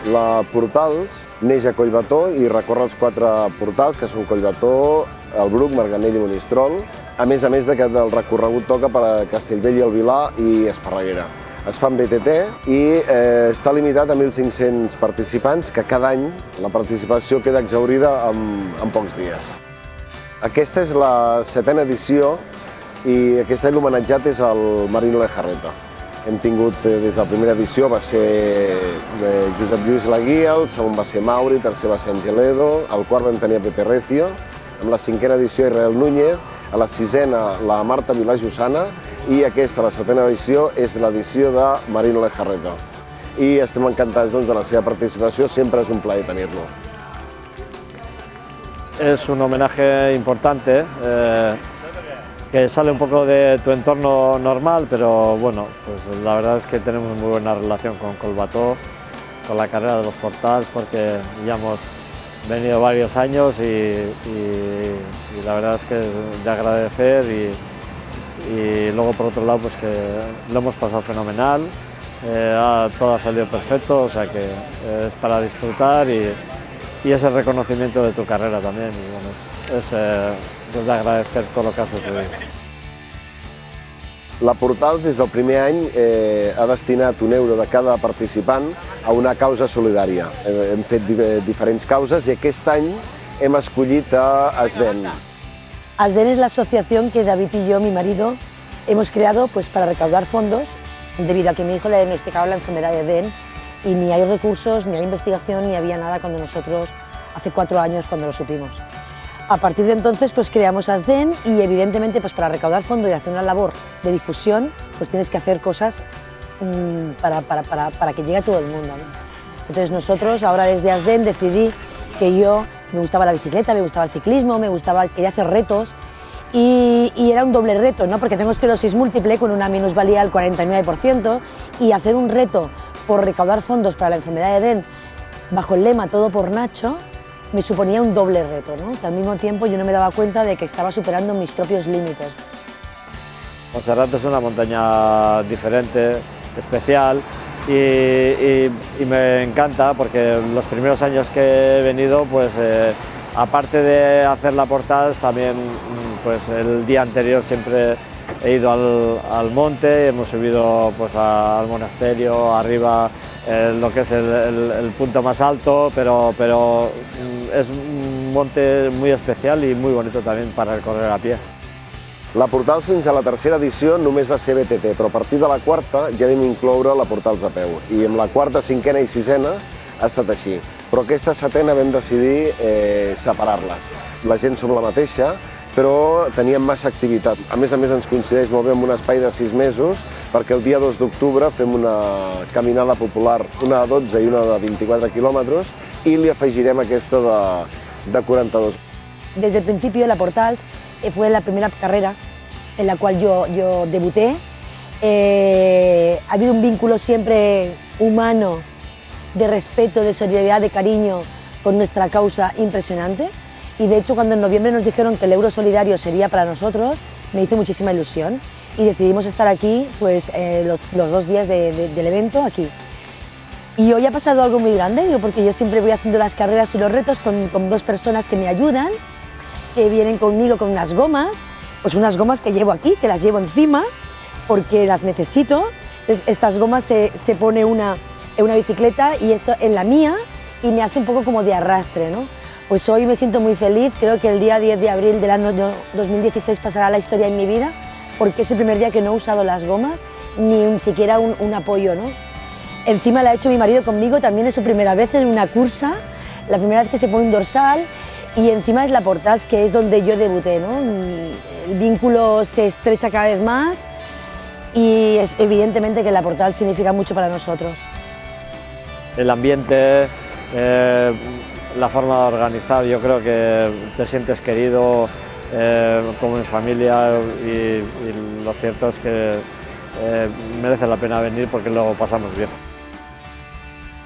La Portals neix a Collbató i recorre els 4 portals, que són Collbató, el Bruc, Marganell i Monistrol, a més de que el recorregut toca per a Castellbell i el Vilar i Esparreguera. Es fa en BTT i està limitat a 1.500 participants, que cada any la participació queda exhaurida en pocs dies. Aquesta és la 7a edició i aquest any l'homenatjat és el Marino Lejarreta. Hem tingut, des de la primera edició, va ser Josep Lluís Laguia, el segon va ser Mauri, el tercer va ser Angeledo, el quart vam tenir a Pepe Recio, amb la 5a edició Israel Núñez, a la 6a la Marta Vilà Jussana i aquesta, la 7a edició, és l'edició de Marino Lejarreta. I estem encantats de la seva participació, sempre és un plaer tenir-lo. Es un homenaje importante, que sale un poco de tu entorno normal, pero bueno, pues la verdad es que tenemos muy buena relación con Collbató, con la carrera de los Portals, porque ya hemos venido varios años y la verdad es que es de agradecer y luego por otro lado pues que lo hemos pasado fenomenal, todo ha salido perfecto, o sea que es para disfrutar y es el reconocimiento de tu carrera también y bueno, es de agradecer todo lo que ha sucedido. La Portals, des del primer any, ha destinat €1 de cada participant a una causa solidària. Hem fet diferents causes i aquest any hem escollit a ASDEN. ASDEN es la asociación que David y yo, mi marido, hemos creado pues, para recaudar fondos debido a que a mi hijo le diagnosticaron la enfermedad de EDEN y ni hay recursos, ni hay investigación, ni había nada cuando nosotros, hace 4 años, cuando lo supimos. A partir de entonces pues creamos ASDEN y evidentemente pues para recaudar fondos y hacer una labor de difusión pues tienes que hacer cosas para que llegue a todo el mundo, ¿no? Entonces nosotros ahora desde ASDEN decidí que yo me gustaba la bicicleta, me gustaba el ciclismo, quería hacer retos y era un doble reto, ¿no? Porque tengo esclerosis múltiple con una minusvalía del 49% y hacer un reto por recaudar fondos para la enfermedad de EDEN bajo el lema Todo por Nacho me suponía un doble reto, ¿no? Que al mismo tiempo yo no me daba cuenta de que estaba superando mis propios límites. Montserrat es una montaña diferente, especial y me encanta porque los primeros años que he venido, pues aparte de hacer la Portals, también pues el día anterior siempre he ido al monte, hemos subido pues al monasterio, arriba lo que es el punto más alto, pero es un monte muy especial y muy bonito también para recorrer a pie. La Portals fins a la 3a edició només va ser BTT, però a partir de la 4a ja vam incloure la Portals a peu. I amb la 4a, 5a i 6a ha estat així. Però aquesta 7a vam decidir separar-les. La gent som la mateixa, però teníem massa activitat. A més ens coincideix molt bé amb un espai de 6 mesos, perquè el dia 2 d'octubre fem una caminada popular, una de 12 i una de 24 quilòmetres, i li afegirem aquesta de 42. Desde el principio la Portals fue la primera carrera en la cual yo debuté. Ha habido un vínculo siempre humano, de respeto, de solidaridad, de cariño con nuestra causa impresionante. Y de hecho cuando en noviembre nos dijeron que el euro solidario sería para nosotros, me hizo muchísima ilusión y decidimos estar aquí pues, los 2 días del evento aquí. Y hoy ha pasado algo muy grande, porque yo siempre voy haciendo las carreras y los retos con 2 personas que me ayudan, que vienen conmigo con unas gomas, pues unas gomas que llevo aquí, que las llevo encima porque las necesito. Entonces estas gomas se pone una en una bicicleta y esto en la mía y me hace un poco como de arrastre, ¿no? Pues hoy me siento muy feliz, creo que el día 10 de abril del año 2016 pasará a la historia en mi vida porque es el primer día que no he usado las gomas ni siquiera un apoyo, ¿no? Encima la ha hecho mi marido conmigo, también es su primera vez en una cursa, la primera vez que se pone un dorsal y encima es la Portals, que es donde yo debuté, ¿no? El vínculo se estrecha cada vez más y es evidentemente que la Portals significa mucho para nosotros. El ambiente, la forma de organizar, yo creo que te sientes querido como en familia y lo cierto es que merece la pena venir porque luego pasamos bien.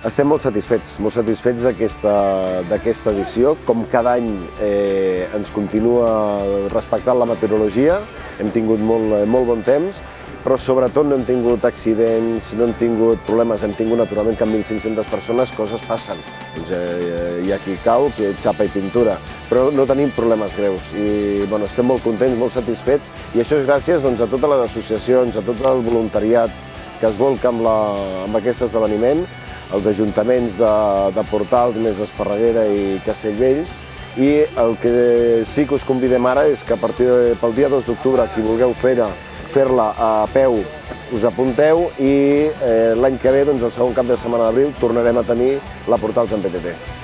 Estem molt satisfets d'aquesta edició. Com cada any ens continua respectant la meteorologia, hem tingut molt bon temps, però sobretot no hem tingut accidents, no hem tingut problemes, hem tingut naturalment que amb 1.500 persones coses passen. Hi ha qui cau, qui xapa i pintura, però no tenim problemes greus i estem molt contents, molt satisfets i això és gràcies a totes les associacions, a tot el voluntariat que es volca amb aquest esdeveniment, els ajuntaments de Portals, més Esparreguera i Castellvell, i el que sí que us convidem ara és que pel dia 2 d'octubre, qui vulgueu fer-la a peu, us apunteu i l'any que ve, el segon cap de setmana d'abril, tornarem a tenir la Portals en PTT.